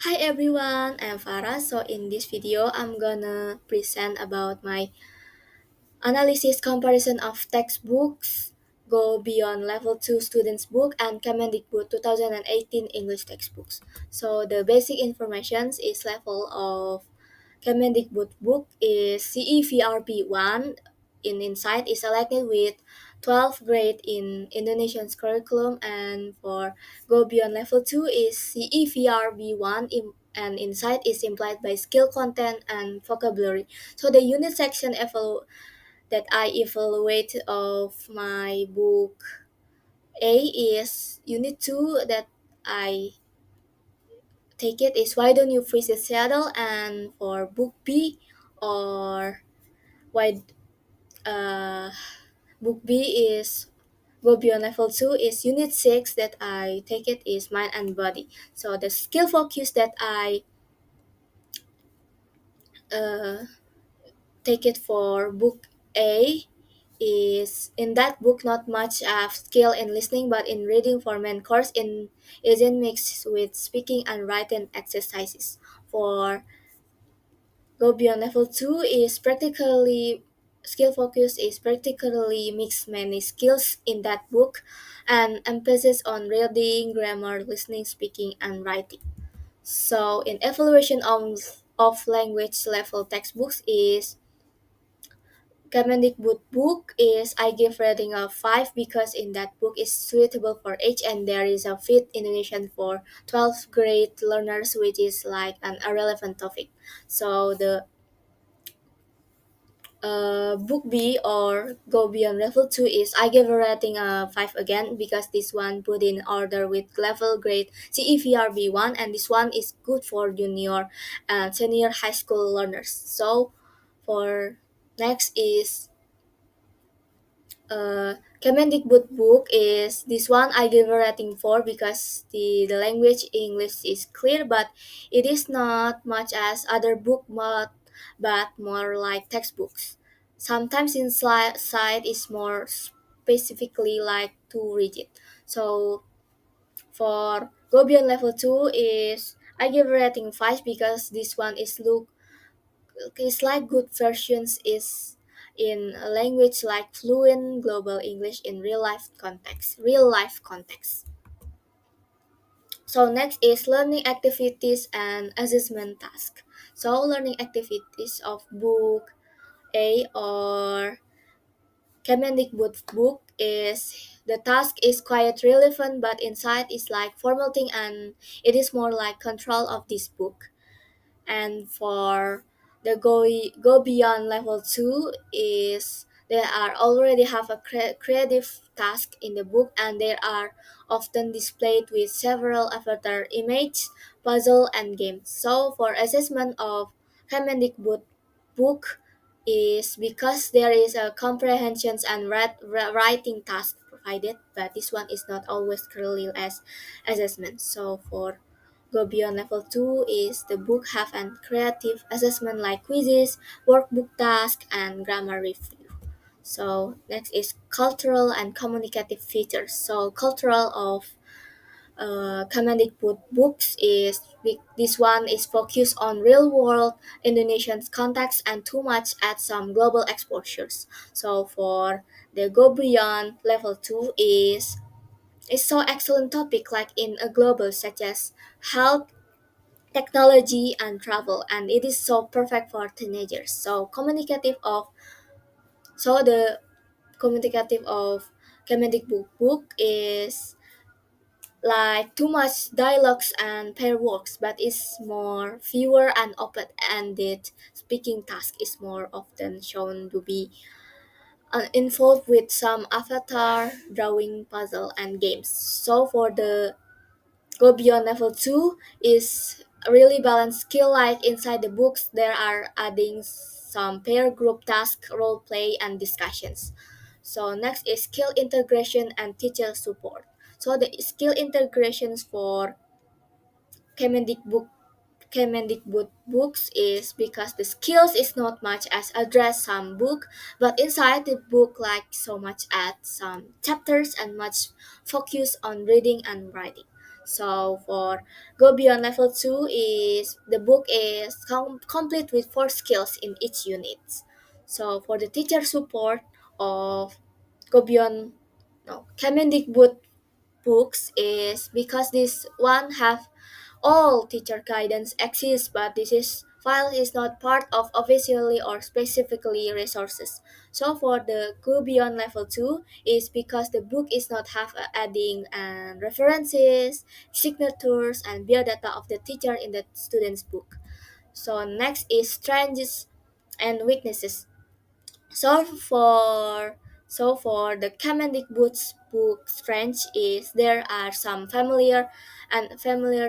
Hi everyone, I'm Farah. So in this video, I'm gonna present about my analysis comparison of textbooks, go beyond level 2 students book and Kemendikbud 2018 English textbooks. So the basic information is level of Kemendikbud book is CEVRP 1 in Insight is selected with 12th grade in Indonesian's curriculum, and for go beyond level 2 is CEVRB 1 and Insight is implied by skill content and vocabulary. So the unit section that I evaluate of my book A is unit 2 that I take it is why don't you freeze the saddle, and for book B or why uh, book B is go beyond level 2 is unit 6 that I take it is mind and body. So the skill focus that I uh, take it for book A is in that book not much of skill in listening but in reading for main course in isn't mixed with speaking and writing exercises. For go beyond level 2 is practically skill focus is practically mix many skills in that book and emphasis on reading, grammar, listening, speaking, and writing. So in evaluation of language level textbooks is Kemendikbud book is I give rating of 5 because in that book is suitable for age and there is a fit Indonesian for 12th grade learners, which is like an irrelevant topic. So the book B or go beyond level 2 is I give a rating of 5 again because this one put in order with level grade CEVRB 1, and this one is good for junior and senior high school learners. So for next is Kemendikbud book is this one I give a rating 4 because the language English is clear, but it is not much as other book but more like textbooks. Sometimes inside is more specifically like too rigid. So for go beyond level 2 is I give a rating 5 because this one is look it's like good versions is in a language like fluent global English in real life context. So next is learning activities and assessment task. So learning activities of book A or Kemendikbud book is the task is quite relevant, but inside is like formatting and it is more like control of this book. And for the go beyond level 2 is they are already have a creative task in the book, and they are often displayed with several avatar image puzzle and games. So for assessment of Kemendikbud book is because there is a comprehensions and writing task provided, but this one is not always clearly as assessment. So for go beyond level 2 is the book have an creative assessment like quizzes, workbook task, and grammar review. So next is cultural and communicative features. So cultural of Kemendikbud books is this one is focused on real world Indonesian context and too much at some global exposures. So for the go beyond level 2 is it's so excellent topic like in a global such as health, technology, and travel, and it is so perfect for teenagers. So the communicative of Kemendikbud book is like too much dialogues and pair works, but it's more fewer and open-ended. Speaking task is more often shown to be involved with some avatar, drawing, puzzle, and games. So for the go beyond level 2 is a really balanced skill like inside the books there are adding some pair group task, role play, and discussions. So next is skill integration and teacher support. So the skill integrations for Kemendikbud Kemendikbud books is because the skills is not much as address some book, but inside the book like so much at some chapters and much focus on reading and writing. So for Go Beyond Level 2 is the book is complete with 4 skills in each unit. So for the teacher support of Go Beyond Kemendikbud books is because this one have all teacher guidance exists, but this is file is not part of officially or specifically resources. So for the Go Beyond Level 2 is because the book is not have adding and references, signatures, and biodata of the teacher in the student's book. So next is strengths and weaknesses. So for the Kemendikbud's book strength is there are some familiar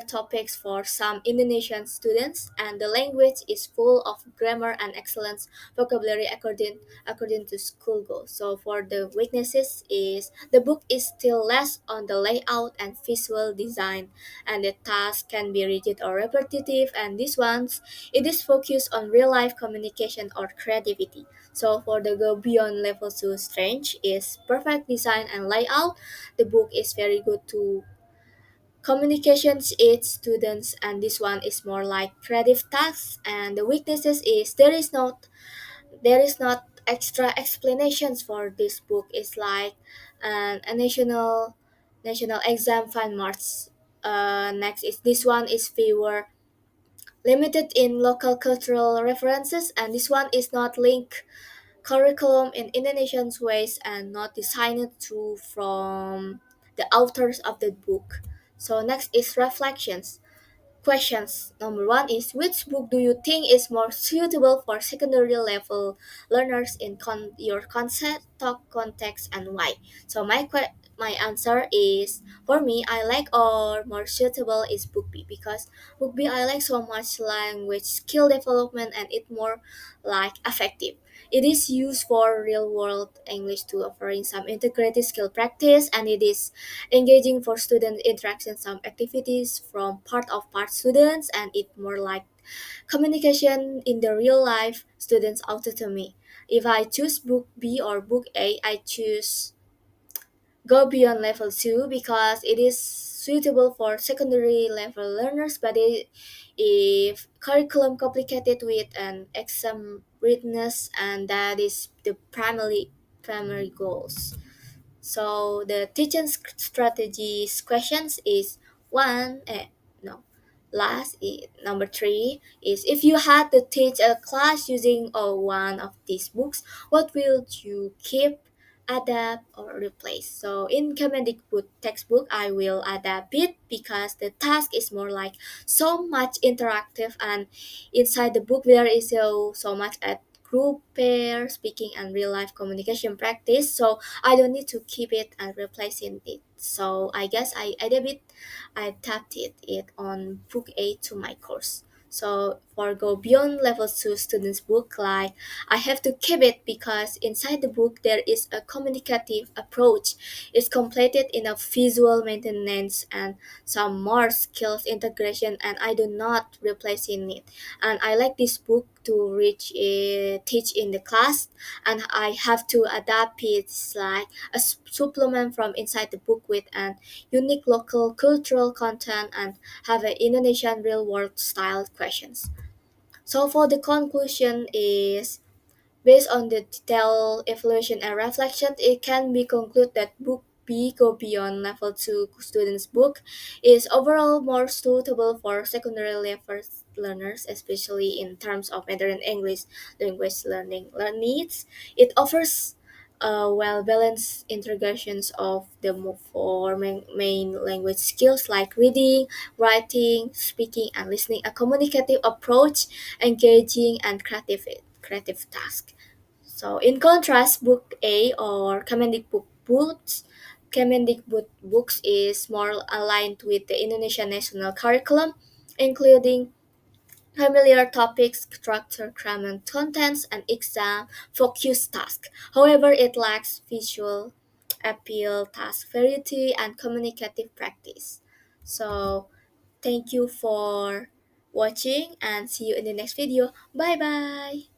topics for some Indonesian students, and the language is full of grammar and excellent vocabulary according to school goals. So for the weaknesses is the book is still less on the layout and visual design, and the task can be rigid or repetitive, and these ones it is focused on real life communication or creativity. So for the Go Beyond Level 2 Strange is perfect design and layout. The book is very good to communications its students, and this one is more like creative tasks, and the weaknesses is there is not extra explanations for this book. It's like a national exam fine marks. Next is this one is fewer limited in local cultural references, and this one is not linked curriculum in Indonesian ways and not designed to from the authors of the book. So next is reflections. Questions. Number one is which book do you think is more suitable for secondary level learners in your concept, talk, context, and why? So my answer is for me I like or more suitable is book B because book B I like so much language skill development and it more like effective. It is used for real world English to offering some integrated skill practice, and it is engaging for student interaction some activities from part students, and it more like communication in the real life students autonomy. If I choose book B or book A, I choose Go Beyond Level 2 because it is suitable for secondary level learners, but if curriculum complicated with an exam readiness, and that is the primary goals. So the teaching strategies questions is one. No, last number three is if you had to teach a class using one of these books, what will you keep, adapt, or replace? So in Kemendikbud textbook, I will adapt it because the task is more like so much interactive, and inside the book there is so much at group pair speaking and real life communication practice. So I don't need to keep it and replacing it. So I guess I adapted it on book A to my course. So for Go Beyond Level 2 students book, like I have to keep it because inside the book there is a communicative approach. It's completed in a visual maintenance and some more skills integration, and I do not replacing it. And I like this book to teach in the class, and I have to adapt it like a supplement from inside the book with an unique local cultural content and have an Indonesian real world style questions. So for the conclusion is based on the detailed evaluation and reflection, it can be concluded that book B Go Beyond Level 2 students book is overall more suitable for secondary level learners, especially in terms of Mandarin English language learn needs. It offers well-balanced integrations of the four main language skills like reading, writing, speaking, and listening, a communicative approach, engaging, and creative task. So in contrast, Book A or Kemendikbud books is more aligned with the Indonesian national curriculum, including familiar topics, structure, grammar, contents, and exam-focused tasks. However, it lacks visual appeal, task variety, and communicative practice. So, thank you for watching and see you in the next video. Bye bye.